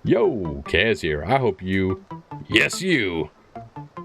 Yo, Kaz here. I hope you, yes you,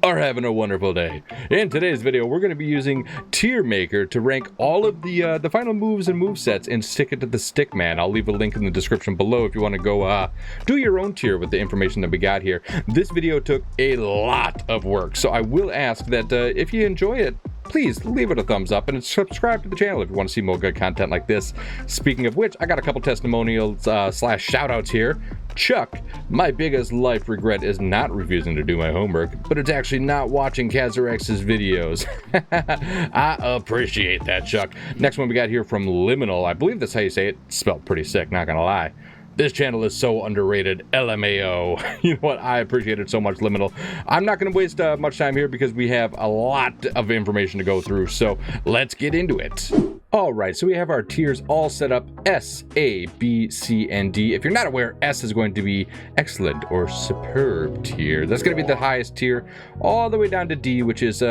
are having a wonderful day. In today's video, we're going to be using Tier Maker to rank all of the final moves and movesets and stick it to the stick man. I'll leave a link in the description below if you want to go do your own tier with the information that we got here. This video took a lot of work, so I will ask that if you enjoy it, please leave it a thumbs up and subscribe to the channel if you want to see more good content like this. Speaking of which, I got a couple testimonials slash shout outs here. Chuck, my biggest life regret is not refusing to do my homework, but it's actually not watching Kazarex's videos. I appreciate that, Chuck. Next one we got here from Liminal. I believe that's how you say it. Spelled pretty sick, not gonna lie. This channel is so underrated. LMAO. You know what? I appreciate it so much, Liminal. I'm not going to waste much time here because we have a lot of information to go through. So let's get into it. All right, so we have our tiers all set up. S, A, B, C, and D. If you're not aware, S is going to be excellent or superb tier. That's going to be the highest tier, all the way down to D, which is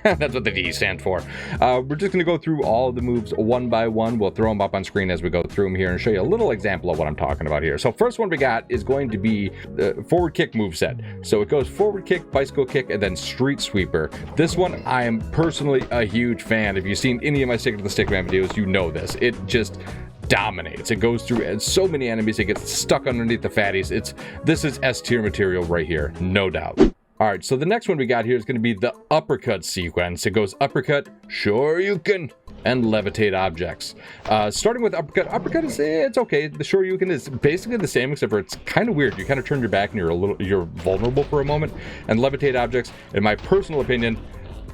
that's what the D stands for. We're just going to go through all of the moves one by one. We'll throw them up on screen as we go through them here and show you a little example of what I'm talking about here. So first one we got is going to be the forward kick moveset. So it goes forward kick, bicycle kick, and then street sweeper. This one I am personally a huge fan. If you've seen any of my Stick to the Stickman videos, you know this. It just dominates. It goes through so many enemies. It gets stuck underneath the fatties. This is S tier material right here, no doubt. All right, so the next one we got here is going to be the uppercut sequence. It goes uppercut, sure you can, and levitate objects. Starting with uppercut. Uppercut is, it's okay. The sure you can is basically the same, except for it's kind of weird. You kind of turn your back and you're vulnerable for a moment. And levitate objects, in my personal opinion,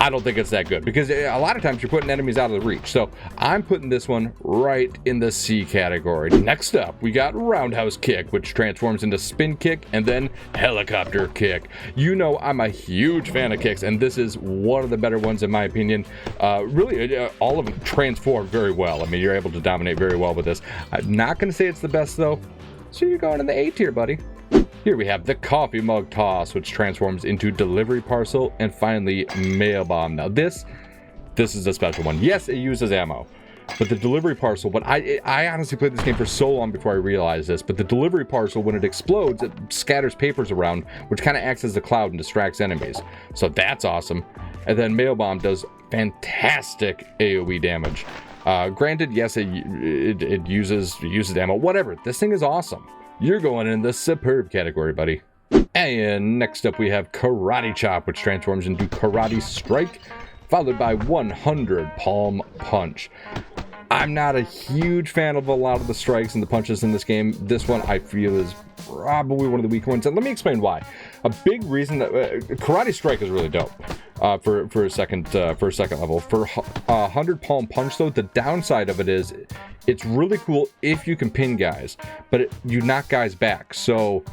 I don't think it's that good because a lot of times you're putting enemies out of the reach. So I'm putting this one right in the C category. Next up, we got roundhouse kick, which transforms into spin kick and then helicopter kick. You know I'm a huge fan of kicks, and this is one of the better ones in my opinion. Really, all of them transform very well. I mean, you're able to dominate very well with this. I'm not going to say it's the best though. So you're going in the A tier, buddy. Here we have the coffee mug toss, which transforms into delivery parcel, and finally mail bomb. Now this is a special one. Yes, it uses ammo, but the delivery parcel, but I honestly played this game for so long before I realized this, but the delivery parcel, when it explodes, it scatters papers around, which kind of acts as a cloud and distracts enemies. So that's awesome. And then mail bomb does fantastic AoE damage. Granted, yes, it uses ammo, whatever. This thing is awesome. You're going in the superb category, buddy. And next up we have Karate Chop, which transforms into Karate Strike, followed by 100 Palm Punch. I'm not a huge fan of a lot of the strikes and the punches in this game. This one I feel is probably one of the weaker ones, and let me explain why. A big reason that Karate Strike is really dope for a second level. For 100 Palm Punch though, the downside of it is it's really cool if you can pin guys, but you knock guys back. So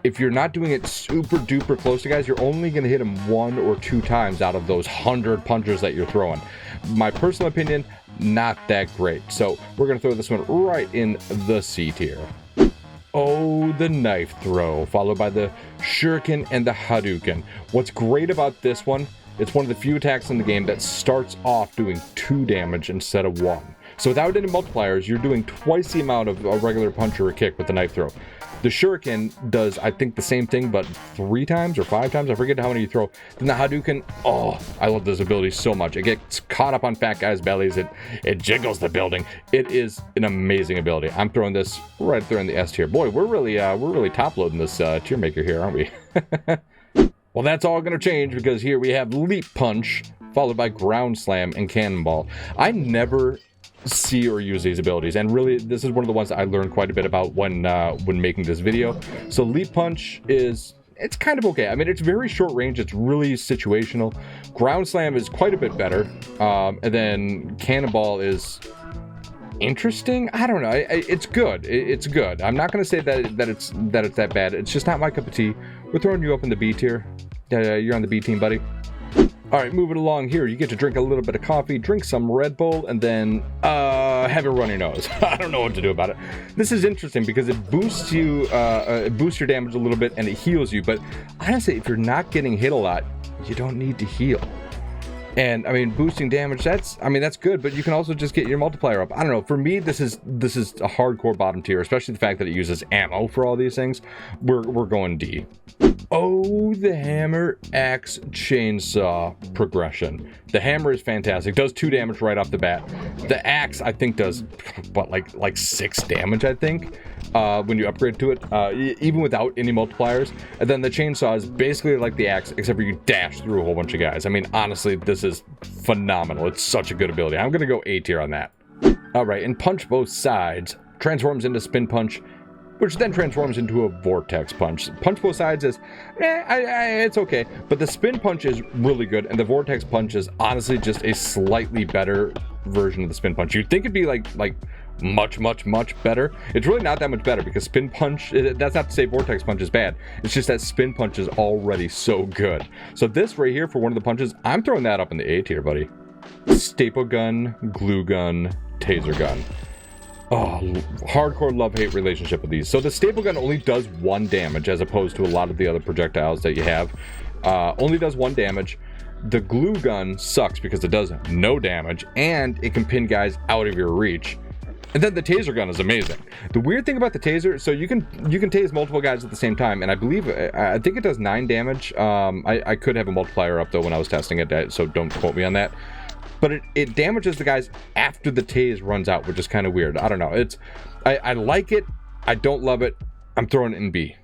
if you're not doing it super duper close to guys, you're only going to hit them 1 or 2 times out of those 100 punches that you're throwing. My personal opinion, not that great. So we're going to throw this one right in the C tier. Oh, the knife throw, followed by the shuriken and the hadouken. What's great about this one, it's one of the few attacks in the game that starts off doing 2 damage instead of 1. So without any multipliers, you're doing twice the amount of a regular punch or a kick with the knife throw. The shuriken does, I think, the same thing, but 3 times or 5 times. I forget how many you throw. Then the hadouken, oh, I love this ability so much. It gets caught up on fat guys' bellies. It jiggles the building. It is an amazing ability. I'm throwing this right there in the S tier. Boy, we're really top loading this tier maker here, aren't we? Well, that's all going to change because here we have Leap Punch, followed by Ground Slam and Cannonball. I never see or use these abilities, and really this is one of the ones that I learned quite a bit about when making this video. So Leap Punch it's kind of okay. I mean, it's very short range. It's really situational. Ground Slam is quite a bit better, and then Cannonball is interesting. I don't know. It's good. It's good. I'm not going to say that it's that bad. It's just not my cup of tea. We're throwing you up in the B tier. You're on the B team, buddy. All right, moving along here, you get to drink a little bit of coffee, drink some Red Bull, and then have a runny nose. I don't know what to do about it. This is interesting because it boosts you, it boosts your damage a little bit, and it heals you. But honestly, if you're not getting hit a lot, you don't need to heal. And I mean, boosting damage, that's good, but you can also just get your multiplier up. I don't know, for me, this is a hardcore bottom tier, especially the fact that it uses ammo for all these things. We're going D. Oh, the hammer axe chainsaw progression. The hammer is fantastic, does 2 damage right off the bat. The axe, I think, does what, like 6 damage, I think, when you upgrade to it, even without any multipliers. And then the chainsaw is basically like the axe, except for you dash through a whole bunch of guys. I mean, honestly, this is phenomenal. It's such a good ability. I'm gonna go A tier on that. All right, and punch both sides transforms into spin punch, which then transforms into a vortex punch. Punch both sides is, it's okay, but the spin punch is really good, and the vortex punch is honestly just a slightly better version of the spin punch. You'd think it'd be like much better. It's really not that much better, because spin punch, that's not to say vortex punch is bad. It's just that spin punch is already so good. So this right here for one of the punches, I'm throwing that up in the A tier, buddy. Staple gun, glue gun, taser gun. Oh, hardcore love-hate relationship with these. So the staple gun only does 1 damage, as opposed to a lot of the other projectiles that you have. Only does 1 damage. The glue gun sucks because it does no damage, and it can pin guys out of your reach. And then the taser gun is amazing. The weird thing about the taser, so you can tase multiple guys at the same time, and I think it does 9 damage. I could have a multiplier up though when I was testing it, so don't quote me on that. But it damages the guys after the tase runs out, which is kind of weird. I don't know. I like it. I don't love it. I'm throwing it in B.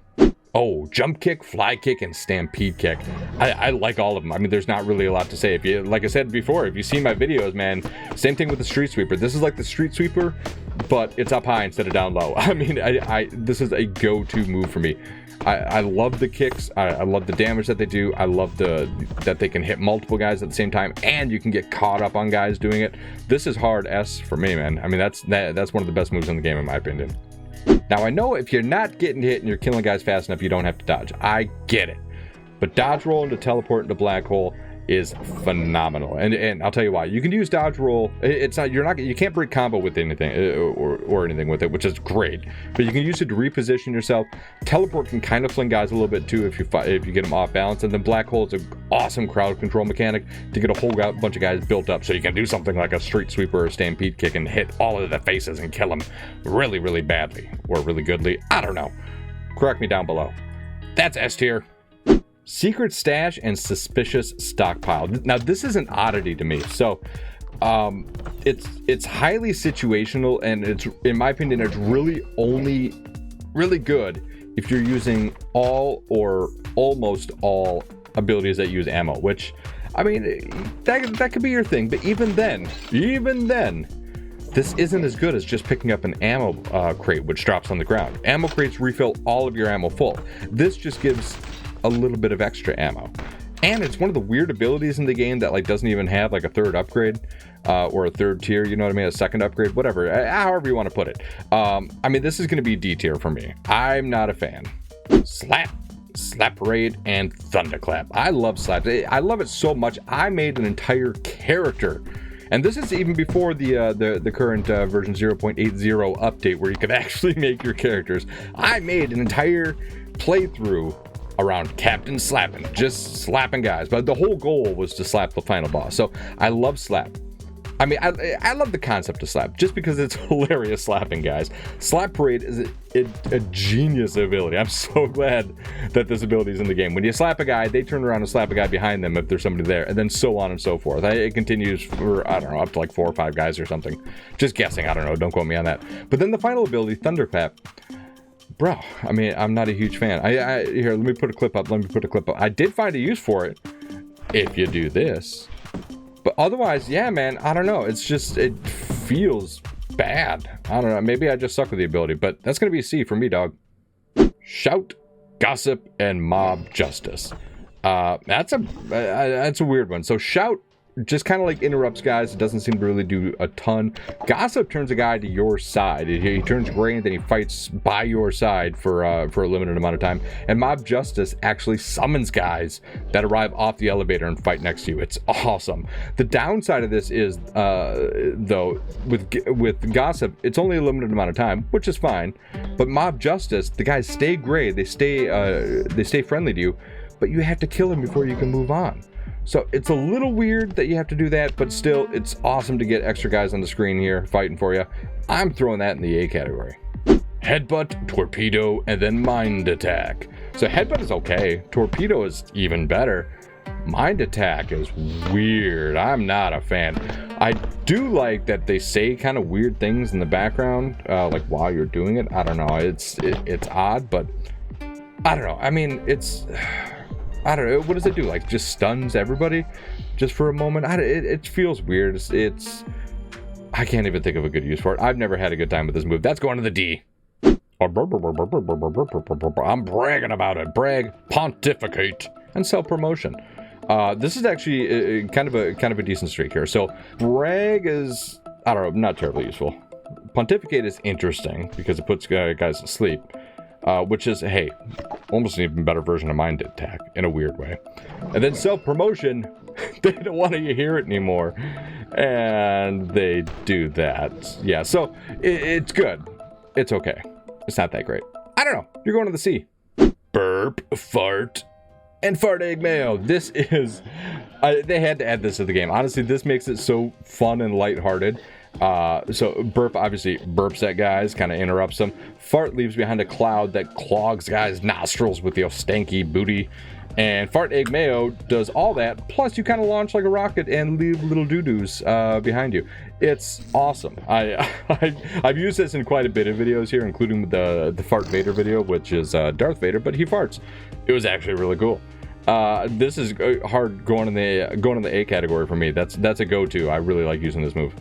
Oh, jump kick, fly kick, and stampede kick. I like all of them. I mean, there's not really a lot to say. If you, like I said before, if you've seen my videos, man, same thing with the street sweeper. This is like the street sweeper, but it's up high instead of down low. I mean, this is a go-to move for me. I love the kicks. I love the damage that they do. I love that they can hit multiple guys at the same time, and you can get caught up on guys doing it. This is hard S for me, man. I mean, that's one of the best moves in the game, in my opinion. Now, I know if you're not getting hit and you're killing guys fast enough, you don't have to dodge. I get it. But dodge roll into teleport into black hole is phenomenal, and I'll tell you why. You can use dodge roll. You can't break combo with anything or anything with it, which is great, but you can use it to reposition yourself. Teleport can kind of fling guys a little bit too if you get them off balance, and then black hole is an awesome crowd control mechanic to get a whole bunch of guys built up, so you can do something like a street sweeper or stampede kick and hit all of the faces and kill them really badly or really goodly. I don't know. Correct me down below. That's S tier. Secret stash and suspicious stockpile. Now this is an oddity to me. So it's highly situational, and it's, in my opinion, it's really only really good if you're using all or almost all abilities that use ammo, which, I mean, that could be your thing. But even then, this isn't as good as just picking up an ammo crate, which drops on the ground. Ammo crates refill all of your ammo full. This just gives a little bit of extra ammo, and it's one of the weird abilities in the game that like doesn't even have like a third upgrade or a third tier, you know what I mean, a second upgrade, whatever, however you want to put it. I mean, this is going to be D tier for me. I'm not a fan. Slap Parade, and Thunderclap. I love Slap. I love it so much, I made an entire character. And this is even before the current version 0.80 update, where you could actually make your characters. I made an entire playthrough around Captain Slapping, just slapping guys, but the whole goal was to slap the final boss. So I love Slap. I mean, I love the concept of Slap just because it's hilarious slapping guys. Slap Parade is a genius ability. I'm so glad that this ability is in the game. When you slap a guy, they turn around and slap a guy behind them if there's somebody there, and then so on and so forth. It continues for, I don't know, up to like 4 or 5 guys or something. Just guessing, I don't know, don't quote me on that. But then the final ability, Thunderclap, bro, I mean, I'm not a huge fan. Here, let me put a clip up. I did find a use for it if you do this. But otherwise, yeah, man, I don't know. It's just, it feels bad. I don't know. Maybe I just suck with the ability, but that's going to be a C for me, dog. Shout, Gossip, and Mob Justice. That's a weird one. So Shout just kind of like interrupts guys. It doesn't seem to really do a ton. Gossip turns a guy to your side. He turns gray, and then he fights by your side for a limited amount of time. And Mob Justice actually summons guys that arrive off the elevator and fight next to you. It's awesome. The downside of this is, though, with Gossip, it's only a limited amount of time, which is fine. But Mob Justice, the guys stay gray. They stay friendly to you, but you have to kill them before you can move on. So it's a little weird that you have to do that, but still, it's awesome to get extra guys on the screen here fighting for you. I'm throwing that in the A category. Headbutt, torpedo, and then mind attack. So headbutt is okay. Torpedo is even better. Mind attack is weird. I'm not a fan. I do like that they say kind of weird things in the background, like while you're doing it. I don't know. It's odd, but I don't know. I mean, I don't know. What does it do? Like, just stuns everybody just for a moment? It feels weird. I can't even think of a good use for it. I've never had a good time with this move. That's going to the D. I'm bragging about it. Brag, pontificate, and self-promotion. This is actually kind of a decent streak here. So brag is, I don't know, not terribly useful. Pontificate is interesting because it puts guys to sleep. Which is, hey, almost an even better version of mind attack in a weird way. And then self-promotion, they don't want you to hear it anymore. And they do that. Yeah, so it's good. It's okay. It's not that great. I don't know. You're going to the C. Burp, fart, and fart-egg-mayo. This is, they had to add this to the game. Honestly, this makes it so fun and lighthearted. So burp obviously burps at guys, kind of interrupts them. Fart leaves behind a cloud that clogs guys' nostrils with your stanky booty. And fart-egg-mayo does all that, plus you kind of launch like a rocket and leave little doo-doos behind you. It's awesome. I've used this in quite a bit of videos here, including the Fart Vader video, which is Darth Vader, but he farts. It was actually really cool. This is hard going in the A category for me. That's a go-to. I really like using this move.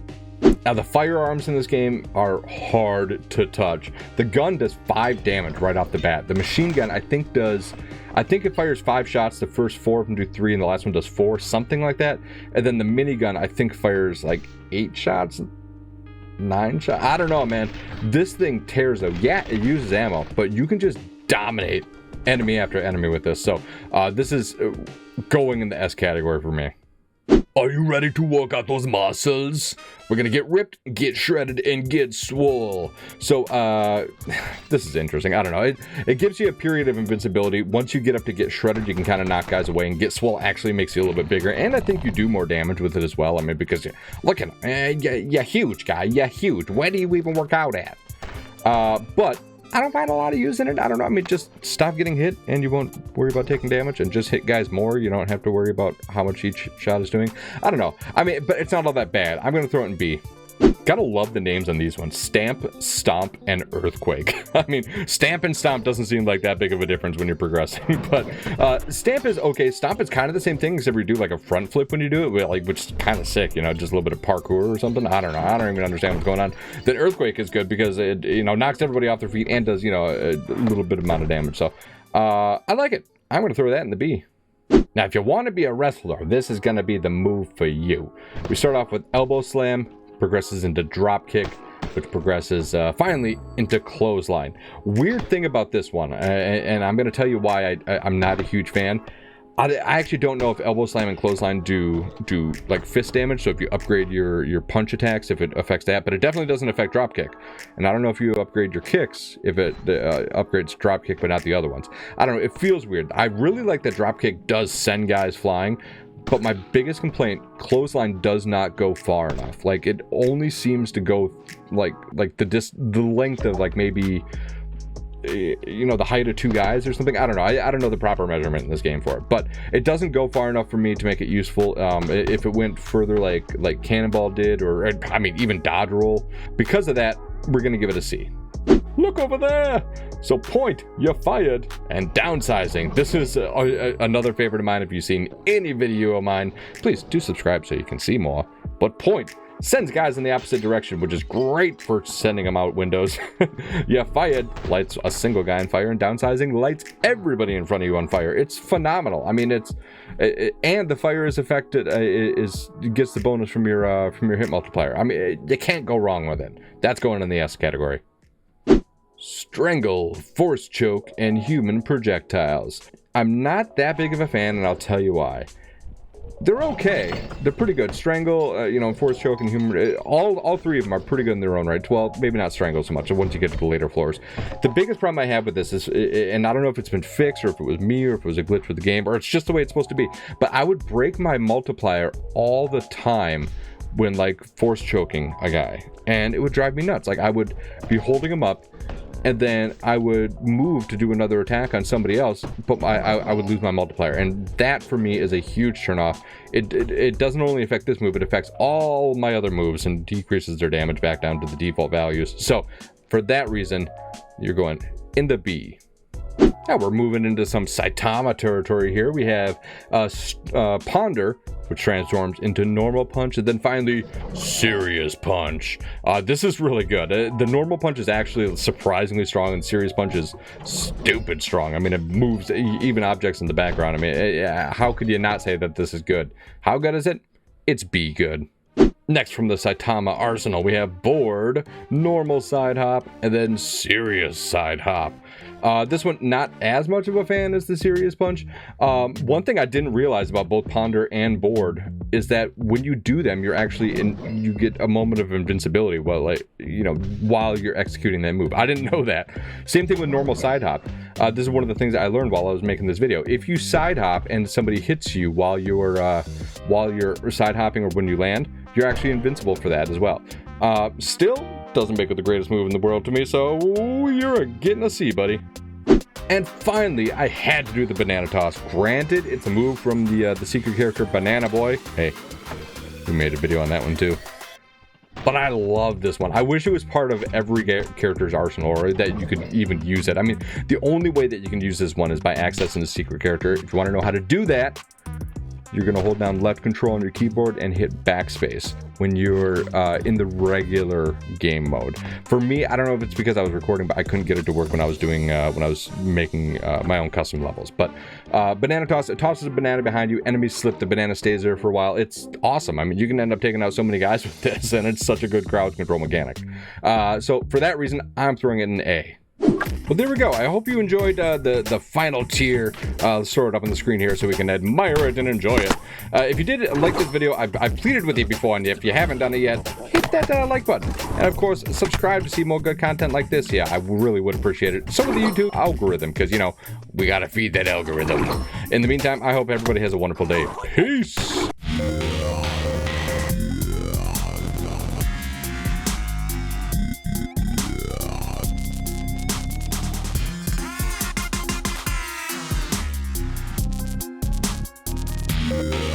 Now, the firearms in this game are hard to touch. The gun does 5 damage right off the bat. The machine gun, I think it fires 5 shots. The first 4 of them do 3, and the last one does 4, something like that. And then the minigun, I think, fires like 8 shots, 9 shots. I don't know, man. This thing tears though. Yeah, it uses ammo, but you can just dominate enemy after enemy with this. So this is going in the S category for me. Are you ready to work out those muscles? We're gonna get ripped, get shredded, and get swole. So, this is interesting. I don't know. It gives you a period of invincibility. Once you get up to get shredded, you can kind of knock guys away, and get swole actually makes you a little bit bigger. And I think you do more damage with it as well. I mean, because look at him. You're huge, guy. You're huge. Where do you even work out at? But I don't find a lot of use in it. I don't know. I mean, just stop getting hit and you won't worry about taking damage, and just hit guys more. You don't have to worry about how much each shot is doing. I don't know. I mean, but it's not all that bad. I'm going to throw it in B. Gotta love the names on these ones. Stamp, Stomp, and Earthquake. I mean, Stamp and Stomp doesn't seem like that big of a difference when you're progressing, but Stamp is okay. Stomp is kind of the same thing, except you do like a front flip when you do it, like, which is kind of sick, you know, just a little bit of parkour or something. I don't know. I don't even understand what's going on. Then Earthquake is good because it, you know, knocks everybody off their feet and does, you know, a little bit amount of damage. So I like it. I'm going to throw that in the B. Now, if you want to be a wrestler, this is going to be the move for you. We start off with elbow slam, progresses into drop kick, which progresses finally into clothesline. Weird thing about this one, and I'm going to tell you why I'm not a huge fan. I actually don't know if elbow slam and clothesline do like fist damage, so if you upgrade your punch attacks, if it affects that, but it definitely doesn't affect drop kick. And I don't know if you upgrade your kicks, if it upgrades drop kick but not the other ones. I don't know, it feels weird. I really like that drop kick does send guys flying, but my biggest complaint, clothesline does not go far enough. Like, it only seems to go like the length of like maybe, you know, the height of 2 guys or something. I don't know. I don't know the proper measurement in this game for it, but it doesn't go far enough for me to make it useful. If it went further like Cannonball did, or I mean even Dodge Roll, because of that, we're gonna give it a C. Look over there! So point, you're fired, and downsizing. This is another favorite of mine. If you've seen any video of mine, please do subscribe so you can see more. But point sends guys in the opposite direction, which is great for sending them out windows. Yeah, fired lights a single guy on fire, and downsizing lights everybody in front of you on fire. It's phenomenal. I mean, and the fire is affected, gets the bonus from your hit multiplier. I mean, you can't go wrong with it. That's going in the S category. Strangle, force choke, and human projectiles. I'm not that big of a fan, and I'll tell you why. they're okay. They're pretty good. Strangle, you know, force choke and humor. All three of them are pretty good in their own right. Well, maybe not strangle so much once you get to the later floors. The biggest problem I have with this is, and I don't know if it's been fixed or if it was me or if it was a glitch with the game or it's just the way it's supposed to be, but I would break my multiplier all the time when like force choking a guy, and it would drive me nuts. Like I would be holding him up, and then I would move to do another attack on somebody else, but I would lose my multiplier, and that for me is a huge turnoff. It doesn't only affect this move, it affects all my other moves and decreases their damage back down to the default values. So for that reason, you're going in the B. Now we're moving into some Saitama territory here. We have Ponder, which transforms into normal punch, and then finally serious punch. This is really good. The normal punch is actually surprisingly strong, and serious punch is stupid strong. I mean, it moves even objects in the background. I mean, how could you not say that this is good? How good is it? It's B good. Next from the Saitama arsenal, we have board, normal side hop, and then serious side hop. This one, not as much of a fan as the serious punch. One thing I didn't realize about both ponder and board is that when you do them, you're actually you get a moment of invincibility while while you're executing that move. I didn't know that. Same thing with normal side hop. This is one of the things that I learned while I was making this video. If you side hop and somebody hits you while you're side hopping or when you land, you're actually invincible for that as well. Still doesn't make it the greatest move in the world to me, so you're getting a C, buddy. And finally, I had to do the banana toss. Granted, it's a move from the secret character Banana Boy. Hey, we made a video on that one too. But I love this one. I wish it was part of every character's arsenal, or that you could even use it. I mean, the only way that you can use this one is by accessing the secret character. If you want to know how to do that, you're going to hold down left control on your keyboard and hit backspace when you're in the regular game mode. For me, I don't know if it's because I was recording, but I couldn't get it to work when I was doing when I was making my own custom levels. But banana toss, it tosses a banana behind you, enemies slip, the banana stays there for a while. It's awesome. I mean, you can end up taking out so many guys with this, and it's such a good crowd control mechanic. So for that reason, I'm throwing it an A. Well, there we go. I hope you enjoyed the final tier. Throw it up on the screen here so we can admire it and enjoy it. If you did like this video, I've pleaded with you before, and if you haven't done it yet, hit that like button. And of course, subscribe to see more good content like this. Yeah, I really would appreciate it. So with the YouTube algorithm, because, you know, we got to feed that algorithm. In the meantime, I hope everybody has a wonderful day. Peace! Yeah.